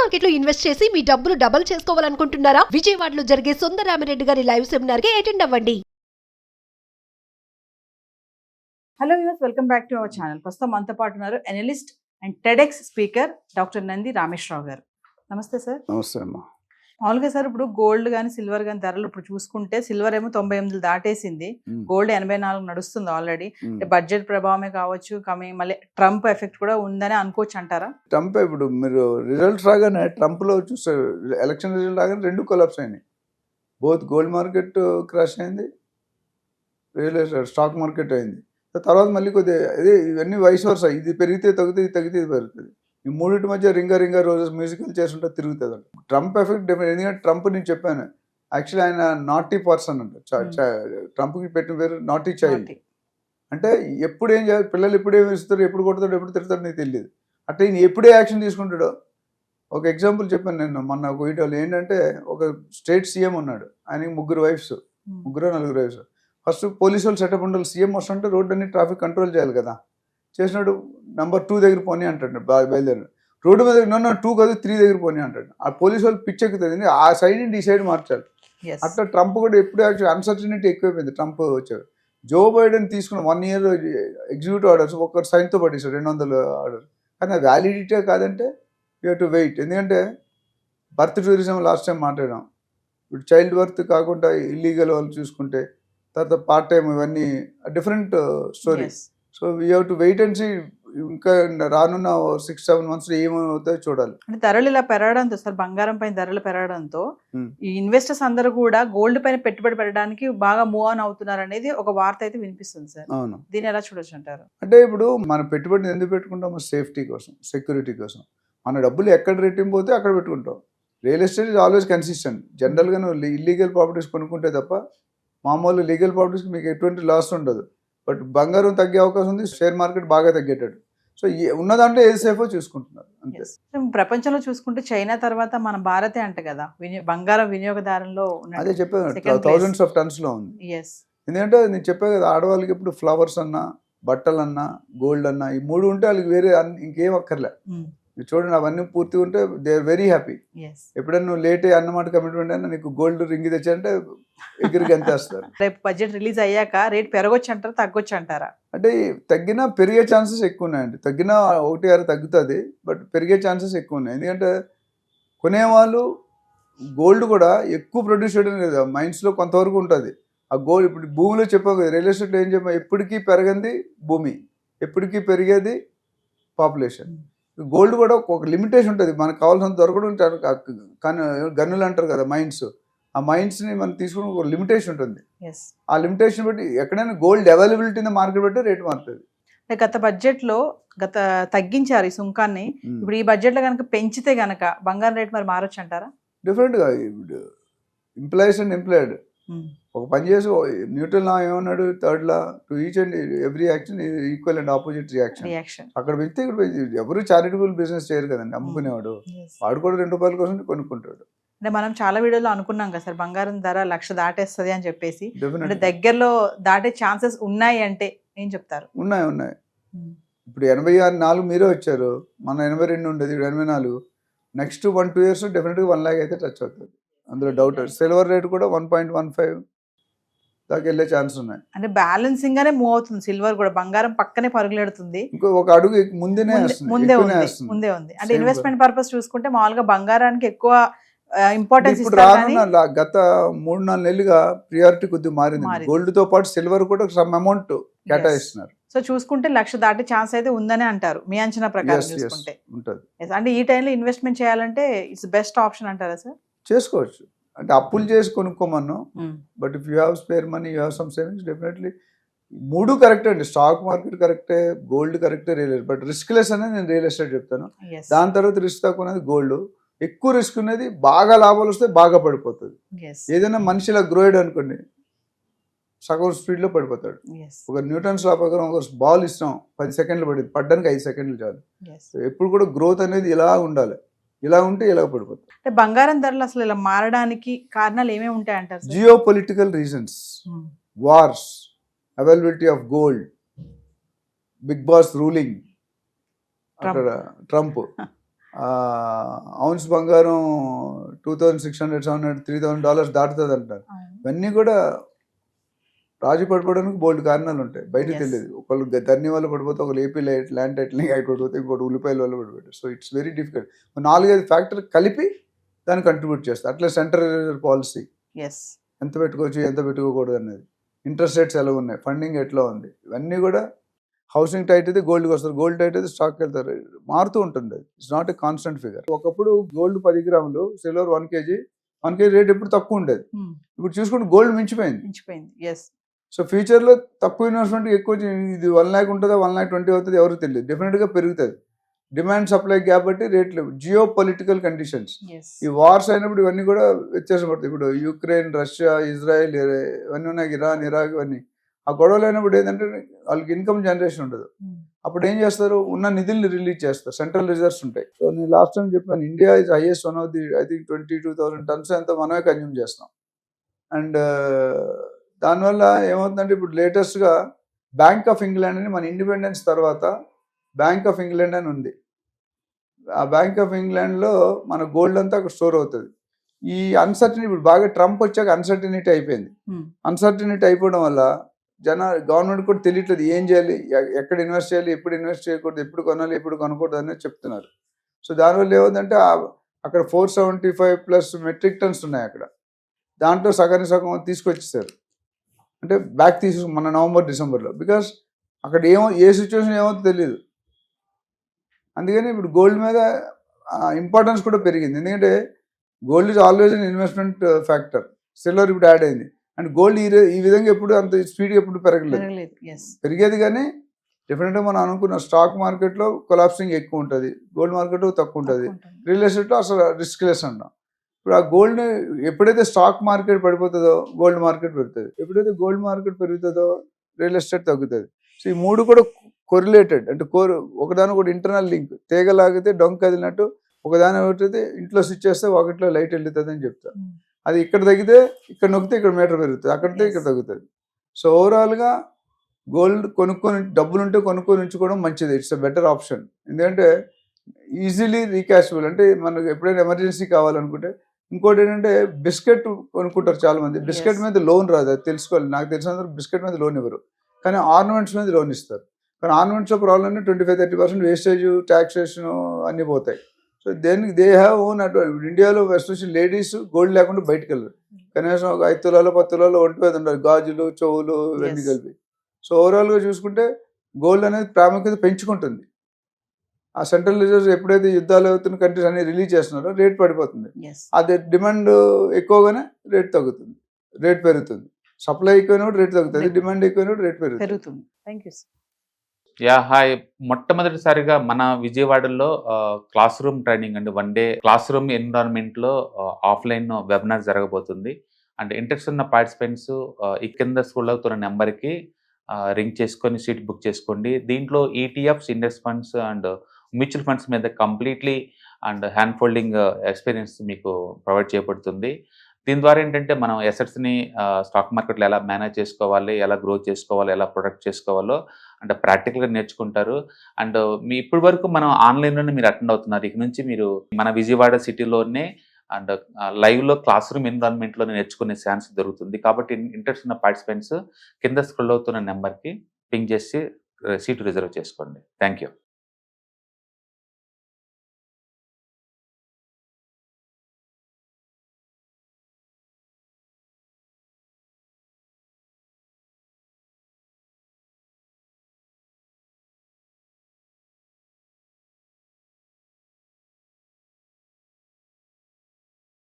Market లో invest చేసి మీ డబ్బులు డబుల్ చేసుకోవాలనుకుంటున్నారా? విజయవాడలో జరిగే సుందరరామిరెడ్డి గారి లైవ్ సెమినార్ కి అటెండ్ అవ్వండి. Hello viewers, welcome back to our channel. ప్రస్తుతం మనతో పాటు ఉన్నారు analyst and TEDx speaker doctor Nandi Rameshwar Rao గారు. నమస్తే సార్. నమస్తే అమ్మా. మామూలుగా సార్, ఇప్పుడు గోల్డ్ కానీ సిల్వర్ కానీ ధరలు ఇప్పుడు చూసుకుంటే సిల్వర్ ఏమో 98 దాటేసింది, గోల్డ్ 84 నడుస్తుంది ఆల్రెడీ. బడ్జెట్ ప్రభావమే కావచ్చు, మళ్ళీ ట్రంప్ ఎఫెక్ట్ కూడా ఉందని అనుకోవచ్చు అంటారా? ట్రంప్ ఇప్పుడు మీరు రిజల్ట్స్ రాగానే ట్రంప్లో చూస్తే ఎలక్షన్ రిజల్ట్ రాగానే రెండు కొలాప్స్ అయినాయి. బోత్ గోల్డ్ మార్కెట్ క్రాష్ అయింది, రియల్ ఎస్టేట్ స్టాక్ మార్కెట్ అయింది. తర్వాత మళ్ళీ కొద్దిగా అదే ఇవన్నీ వయసు వరుస, ఇది పెరిగితే తగ్గుతుంది, ఇది తగ్గితే ఇది పెరుగుతుంది. ఈ మూడింటి మధ్య రింగా రోజెస్ మ్యూజికల్ చేస్తుంటే తిరుగుతుంది అంట. ట్రంప్ ఎఫెక్ట్ ఎందుకంటే ట్రంప్ నేను చెప్పాను, యాక్చువల్లీ ఆయన నాటీ పర్సన్ అంట. ట్రంప్కి పెట్టిన పేరు నాటీ చైల్డ్. అంటే ఎప్పుడు ఏం చేయాలి, పిల్లలు ఎప్పుడు ఏమి ఇస్తారు, ఎప్పుడు కొడతాడు, ఎప్పుడు తిడతాడు నీకు తెలియదు. అంటే ఈయన ఎప్పుడే యాక్షన్ తీసుకుంటాడో. ఒక ఎగ్జాంపుల్ చెప్పాను నేను మొన్న ఒక వీడియోలో. ఏంటంటే ఒక స్టేట్ సీఎం ఉన్నాడు, ఆయనకి ముగ్గురు నలుగురు వైఫ్స్. ఫస్ట్ పోలీసు వాళ్ళు సెటప్ ఉండాలి. సీఎం వస్తుంటే రోడ్డు అన్ని ట్రాఫిక్ కంట్రోల్ చేయాలి కదా. చేసినాడు నెంబర్ 2 దగ్గర పోనీ అంటాడు, బయలుదేరాడు. రోడ్డు మీద 2 కాదు 3 దగ్గర పోనీ అంటాడు. ఆ పోలీసు వాళ్ళు పిచ్చెక్కుతుంది, ఆ సైడ్ నుండి ఈ సైడ్ మార్చాలి. అట్లా ట్రంప్ కూడా ఎప్పుడు యాక్చువల్ అన్సర్టనిటీ ఎక్కువైపోయింది. ట్రంప్ వచ్చాడు. జో బైడెన్ తీసుకున్న 1 year ఎగ్జిక్యూటివ్ ఆర్డర్స్ ఒక్కరు సైన్తో పట్టేశాడు, 200 ఆర్డర్. కానీ ఆ వ్యాలిడిటీ కాదంటే యూ హ్యావ్ టు వెయిట్. ఎందుకంటే బర్త్ టూరిజం లాస్ట్ టైం మాట్లాడాం. ఇప్పుడు చైల్డ్ బర్త్ కాకుండా ఇల్లీగల్ వాళ్ళు చూసుకుంటే, తర్వాత పార్ట్ టైం, ఇవన్నీ different story. So we have to wait and see. ఇంకా రానున్న 6-7 months ఏమవుతాయో చూడాలి. అంటే ధరలు ఇలా పెరగడంతో సార్, బంగారం పైన ధరలు పెరగడంతో ఈ ఇన్వెస్టర్స్ అందరూ కూడా గోల్డ్ పైన పెట్టుబడి పెట్టడానికి బాగా మూవ్ ఆన్ అవుతున్నారు అనేది ఒక వార్త అయితే వినిపిస్తుంది సార్. అవును, దీన్ని ఎలా చూడొచ్చు అంటారు? అంటే ఇప్పుడు మన పెట్టుబడిని ఎందుకు పెట్టుకుంటాం? సేఫ్టీ కోసం, సెక్యూరిటీ కోసం. మన డబ్బులు ఎక్కడ రెట్టింపు పోతే అక్కడ పెట్టుకుంటాం. Real estate is always consistent. జనరల్గా నువ్వు ఇల్లీగల్ ప్రాపర్టీస్ కొనుక్కుంటే తప్ప మామూలు లీగల్ ప్రాపర్టీస్కి మీకు ఎటువంటి లాస్ ఉండదు. బట్ బంగారం తగ్గే అవకాశం ఉంది, షేర్ మార్కెట్ బాగా తగ్గేటట్టు. సో ఉన్న దాంట్లో ఏది సేఫో చూసుకుంటున్నారు అంతే. ప్రపంచంలో చూసుకుంటే చైనా తర్వాత మన భారతే అంట కదా బంగారం వినియోగదారులో. అదే చెప్పాను, thousands of tons లో ఉంది. ఎందుకంటే నేను చెప్పాను కదా, ఆడవాళ్ళకి ఇప్పుడు ఫ్లవర్స్ అన్నా, బట్టలు అన్నా, గోల్డ్ అన్నా, ఈ 3 ఉంటే వాళ్ళకి వేరే ఇంకేం అక్కర్లే. చూడండి, అవన్నీ పూర్తిగా ఉంటే దే ఆర్ వెరీ హ్యాపీ. ఎప్పుడైనా నువ్వు లేట్ అన్నమాట కమిట్మెంట్ అయినా నీకు గోల్డ్ రింగ్ తెచ్చారంటే ఎగిరికి ఎంత వేస్తారు. రేపు బడ్జెట్ రిలీజ్ అయ్యాక రేట్ పెరగొచ్చు అంటారా, తగ్గొచ్చు అంటారా? అంటే తగ్గినా పెరిగే ఛాన్సెస్ ఎక్కువ ఉన్నాయండి. తగ్గినా 1-6 తగ్గుతుంది, బట్ పెరిగే ఛాన్సెస్ ఎక్కువ ఉన్నాయి. ఎందుకంటే కొనేవాళ్ళు గోల్డ్ కూడా ఎక్కువ ప్రొడ్యూస్ చేయడం లేదు, మైన్స్లో కొంతవరకు ఉంటుంది. ఆ గోల్డ్ ఇప్పుడు భూమిలో చెప్పావు కదా, రియల్ ఎస్టేట్లో ఏం చెప్పా, ఎప్పటికీ పెరగంది భూమి, ఎప్పటికీ పెరిగేది పాపులేషన్. గోల్డ్ కూడా ఒక లిమిటేషన్ ఉంటుంది, మనకు కావాల్సినంత దొరకడం. కానీ గన్నులు అంటారు కదా, మైన్స్, ఆ మైన్స్ని మనం తీసుకుని ఒక లిమిటేషన్ ఉంటుంది. ఆ లిమిటేషన్ బట్టి ఎక్కడైనా గోల్డ్ అవైలబిలిటీ మార్కెట్ బట్టి రేట్ మారుతుంది. గత బడ్జెట్లో తగ్గించారు ఈ సుంకాన్ని. ఇప్పుడు ఈ బడ్జెట్లో కనుక పెంచితే గనక బంగారం రేట్ మరి మారొచ్చు అంటారా? డిఫరెంట్గా ఇప్పుడు ఎంప్లాయీస్ అండ్ ఎంప్లాయిడ్ ఒక పని చేసి న్యూట్రల్ లా ఏమన్నాడు, third law to each and every action equal and opposite reaction. అక్కడ పెడితే ఇక్కడ ఎవరు చారిటబుల్ బిజినెస్ చేయరు కదండి. అమ్ముకునేవాడు వాడు కూడా 2 రూపాయల కోసం కొనుక్కుంటాడు. అంటే మనం చాలా వీడియోలో అనుకున్నాం కదా సార్, బంగారం ధర 1,00,000 దాటేస్తుంది అని చెప్పేసి. అంటే దగ్గరలో దాటే ఛాన్సెస్ ఉన్నాయి అంటే ఏం చెప్తారు? ఉన్నాయి. ఇప్పుడు 86 మీరే వచ్చారు, మన 82 ఉండేది, 84. నెక్స్ట్ 1-2 years డెఫినెట్గా 1 lakh అయితే టచ్ అవుతుంది, అందులో డౌట్. సిల్వర్ రేట్ కూడా 1.15 దాకా వెళ్ళే ఛాన్స్ ఉన్నాయి. అంటే బ్యాలెన్సింగ్ గానే మూవ్ అవుతుంది సిల్వర్ కూడా, బంగారం పక్కనే పరుగులెడుతుంది. ఇంకో ఒక అడుగు ముందే ఉంది. అంటే ఇన్వెస్ట్మెంట్ పర్పస్ చూసుకుంటే మామూలుగా బంగారానికి ఎక్కువ ఇంపార్టెన్స్ ఇప్పుడు రానున్న గత 3-4 నెలలుగా ప్రియారిటీ కొద్దిగా మారింది. గోల్డ్ తో పాటు సిల్వర్ కూడా సమ్ అమౌంట్ కేటాయిస్తున్నారు. సో చూసుకుంటే 1,00,000 దాటే ఛాన్స్ అయితే ఉందని అంటారు మీ అంచనా ప్రకారం చూసుకుంటే. అంటే ఈ టైంలో ఇన్వెస్ట్మెంట్ చేయాలంటే ఇట్స్ బెస్ట్ ఆప్షన్ అంటారా సార్? చేసుకోవచ్చు. అంటే అప్పులు చేసి కొనుక్కోమను, but if you have spare money, you have some savings, definitely 3 కరెక్టే అండి. స్టాక్ మార్కెట్ కరెక్టే, గోల్డ్ కరెక్టే, real estate. But risk less అనేది నేను రియల్ ఎస్టేట్ చెప్తాను. దాని తర్వాత రిస్క్ తక్కువ అనేది గోల్డ్. ఎక్కువ రిస్క్ ఉన్నది బాగా లాభాలు వస్తే బాగా పడిపోతుంది. ఏదైనా మనిషిలా గ్రోయిడ్ అనుకోండి, సగం స్పీడ్లో పడిపోతాడు. ఒక న్యూటన్స్ లా ప్రకారం ఒక బాల్ ఇస్తాం 10 సెకండ్లు పడింది, పడ్డానికి 5 సెకండ్లు చాలు. ఎప్పుడు కూడా గ్రోత్ అనేది ఇలా ఉండాలి, ఇలా ఉంటే ఇలా పడిపోతుంది. అంటే బంగారం ధరలు అసలు ఇలా మారడానికి కారణాలు ఏమేమి ఉంటాయంటారు? Geo political reasons, wars, availability of gold, big boss ruling, అక్కడ ట్రంప్, ఔన్స్ బంగారం $2,600, $700, $3,000 దాటుతుంది అంటారు. ఇవన్నీ కూడా రాజు పడిపోవడానికి బోల్డ్ కారణాలు ఉంటాయి, బయట తెలియదు. ఒకళ్ళు ధర్ని వల్ల పడిపోతే, ఒకళ్ళు ఏపీ ల్యాండ్ టైటిలింగ్ అయి పడిపోతే, ఇంకోటి ఉల్లిపాయల వల్ల పడిపోతారు. So it's very difficult. 4-5 ఫ్యాక్టర్లు కలిపి దాన్ని కంట్రిబ్యూట్ చేస్తారు. అట్లా సెంట్రల్ పాలసీ ఎంత పెట్టుకోవచ్చు, ఎంత పెట్టుకోకూడదు అనేది, ఇంట్రెస్ట్ రేట్స్ ఎలా ఉన్నాయి, ఫండింగ్ ఎట్లా ఉంది, ఇవన్నీ కూడా. హౌసింగ్ టైట్ అయితే గోల్డ్కి వస్తారు, గోల్డ్ టైట్ అయితే స్టాక్కి వెళ్తారు, మారుతూ ఉంటుంది. అది it's not a constant figure. ఒకప్పుడు గోల్డ్ 10 గ్రాములు, సిల్వర్ 1 kg రేట్ ఎప్పుడు తక్కువ ఉండేది. ఇప్పుడు చూసుకుంటే గోల్డ్ మించిపోయింది. సో ఫ్యూచర్లో తక్కువ ఇన్వెస్ట్మెంట్ ఎక్కువ, ఇది 1 lakh ఉంటుందా, 1,20,000 అవుతుంది, ఎవరికి తెలియదు. డెఫినెట్గా పెరుగుతుంది. డిమాండ్ సప్లై గ్యాప్ బట్టి రేట్లు, జియో పొలిటికల్ కండిషన్స్, ఈ వార్స్ అయినప్పుడు ఇవన్నీ కూడా వ్యత్యాసం పడుతుంది. ఇప్పుడు యుక్రెయిన్, రష్యా, ఇజ్రాయెల్ ఇవన్నీ ఉన్నాయి, ఇరాన్, ఇరాక్, ఇవన్నీ. ఆ గొడవలు అయినప్పుడు ఏంటంటే వాళ్ళకి ఇన్కమ్ జనరేషన్ ఉండదు. అప్పుడు ఏం చేస్తారు, ఉన్న నిధుల్ని రిలీజ్ చేస్తారు, సెంట్రల్ రిజర్వ్స్ ఉంటాయి. సో నేను లాస్ట్ టైం చెప్పాను, India is highest one of the, I think 22,000 tons ఎంతో మనమే కన్జ్యూమ్ చేస్తాం. అండ్ దానివల్ల ఏమవుతుందంటే, ఇప్పుడు లేటెస్ట్గా బ్యాంక్ ఆఫ్ ఇంగ్లాండ్ అని, మన ఇండిపెండెన్స్ తర్వాత బ్యాంక్ ఆఫ్ ఇంగ్లాండ్ అని ఉంది. ఆ బ్యాంక్ ఆఫ్ ఇంగ్లాండ్లో మన గోల్డ్ అంతా అక్కడ స్టోర్ అవుతుంది. ఈ అన్సర్టనిటీ, ఇప్పుడు బాగా ట్రంప్ వచ్చాక అన్సర్టనిటీ అయిపోయింది. అన్సర్టనిటీ అయిపోవడం వల్ల గవర్నమెంట్ కూడా తెలియట్లేదు ఏం చేయాలి, ఎక్కడ ఇన్వెస్ట్ చేయాలి, ఎప్పుడు ఇన్వెస్ట్ చేయకూడదు, ఎప్పుడు కొనాలి, ఎప్పుడు కొనకూడదు అనేది చెప్తున్నారు. సో దానివల్ల ఏమవుతుందంటే, అక్కడ 475+ మెట్రిక్ టన్స్ ఉన్నాయి అక్కడ. దాంట్లో సగానికి సగం తీసుకొచ్చేసారు, అంటే బ్యాక్ మన నవంబర్, డిసెంబర్లో. బికాస్ అక్కడ ఏ సిచ్యువేషన్ ఏమవుతుందో తెలియదు. అందుకని ఇప్పుడు గోల్డ్ మీద ఇంపార్టెన్స్ కూడా పెరిగింది. ఎందుకంటే gold is always an investment factor. Silver ఇప్పుడు యాడ్ అయింది. అండ్ గోల్డ్ ఈ విధంగా ఎప్పుడు అంత స్పీడ్గా ఎప్పుడు పెరగలేదు. పెరిగేది కానీ డెఫినెట్గా మనం అనుకున్న స్టాక్ మార్కెట్లో కొలాప్సింగ్ ఎక్కువ ఉంటుంది, గోల్డ్ మార్కెట్లో తక్కువ ఉంటుంది, రియల్ ఎస్టేట్లో అసలు రిస్క్ లెస్ అంటాం. ఇప్పుడు ఆ గోల్డ్ ఎప్పుడైతే స్టాక్ మార్కెట్ పడిపోతుందో గోల్డ్ మార్కెట్ పెరుగుతుంది, ఎప్పుడైతే గోల్డ్ మార్కెట్ పెరుగుతుందో రియల్ ఎస్టేట్ తగ్గుతుంది. సో ఈ మూడు కూడా కొరిలేటెడ్, అంటే ఒకదాని కూడా ఇంటర్నల్ లింక్. తీగలాగితే డొంక కదిలినట్టు ఒకదాని ఒకటి ఇంట్లో స్విచ్ చేస్తే ఒకటిలో లైట్ వెళ్తుంది అని చెప్తారు. అది ఇక్కడ తగ్గితే ఇక్కడ నొక్కితే ఇక్కడ మీటర్ పెరుగుతుంది, అక్కడితే ఇక్కడ తగ్గుతుంది. సో ఓవరాల్గా గోల్డ్ కొనుక్కొని, డబ్బులు ఉంటే కొనుక్కొని ఉంచుకోవడం మంచిది. It's a better option. ఎందుకంటే ఈజీలీ రీకాషబుల్. అంటే మనకు ఎప్పుడైనా ఎమర్జెన్సీ కావాలనుకుంటే. ఇంకోటి ఏంటంటే బిస్కెట్ కొనుక్కుంటారు చాలా మంది, బిస్కెట్ మీద లోన్ రాదు, అది తెలుసుకోవాలి. నాకు తెలిసినంత బిస్కెట్ మీద లోన్ ఇవ్వరు, కానీ ఆర్నమెంట్స్ మీద లోన్ ఇస్తారు. కానీ ఆర్నమెంట్స్లో ప్రాబ్లమ్ 25-30% వేస్టేజ్, ట్యాక్సేషన్ అన్నీ పోతాయి. సో దేనికి దే హ్యావ్ ఓన్ అడ్వాంటేజ్. ఇండియాలో ఎస్పెషల్లీ లేడీస్ గోల్డ్ లేకుండా బయటకు వెళ్ళరు. కనీసం ఒక 5 తులాలు 10 తులాలు ఒంటి మీద ఉండాలి, గాజులు, చెవులు ఇవన్నీ కలిపి. సో ఓవరాల్గా చూసుకుంటే గోల్డ్ అనేది ప్రాముఖ్యత పెంచుకుంటుంది. ఆ సెంట్రల్ రిజర్వ్స్ ఎప్పుడైతే యుద్ధాలు అవుతున్న కంట్రీస్ అన్ని రిలీజ్ చేస్తున్నారో రేట్ పడిపోతుంది. అదే డిమాండ్ ఎక్కువగానే రేట్ తగ్గుతుంది, రేట్ పెరుగుతుంది. సప్లై ఎక్కువైనప్పుడు రేట్ తగ్గుతుంది, డిమాండ్ ఎక్కువైనప్పుడు రేట్ పెరుగుతుంది. Thank you. Yeah hi. మొట్టమొదటిసారిగా మన విజయవాడలో క్లాస్ రూమ్ ట్రైనింగ్ అండి, 1 day క్లాస్ రూమ్ ఎన్విరాన్మెంట్లో ఆఫ్లైన్ వెబినార్ జరగబోతుంది. అండ్ ఇంట్రెస్ట్ ఉన్న పార్టిసిపెంట్స్ ఈ కింద స్క్రోల్ అవుతున్న నెంబర్కి రింగ్ చేసుకొని సీట్ బుక్ చేసుకోండి. దీంట్లో ETFs, index funds and mutual funds మీద completely and hand folding experience మీకు ప్రొవైడ్ చేయబడుతుంది. దీని ద్వారా ఏంటంటే మనం ఎసెట్స్ని స్టాక్ మార్కెట్లో ఎలా మేనేజ్ చేసుకోవాలి, ఎలా గ్రో చేసుకోవాలి, ఎలా ప్రొడక్ట్ చేసుకోవాలో అంటే ప్రాక్టికల్గా నేర్చుకుంటారు. అండ్ మీ ఇప్పటి వరకు మనం ఆన్లైన్లోనే మీరు అటెండ్ అవుతున్నారు. ఇక నుంచి మీరు మన విజయవాడ సిటీలోనే అండ్ లైవ్లో క్లాస్ రూమ్ ఎన్విరాన్మెంట్లోనే నేర్చుకునే ఛాన్స్ దొరుకుతుంది. కాబట్టి ఇంట్రెస్ట్ ఉన్న పార్టిసిపెంట్స్ కింద స్క్రోల్ అవుతున్న నెంబర్కి పింగ్ చేసి సీటు రిజర్వ్ చేసుకోండి. Thank you.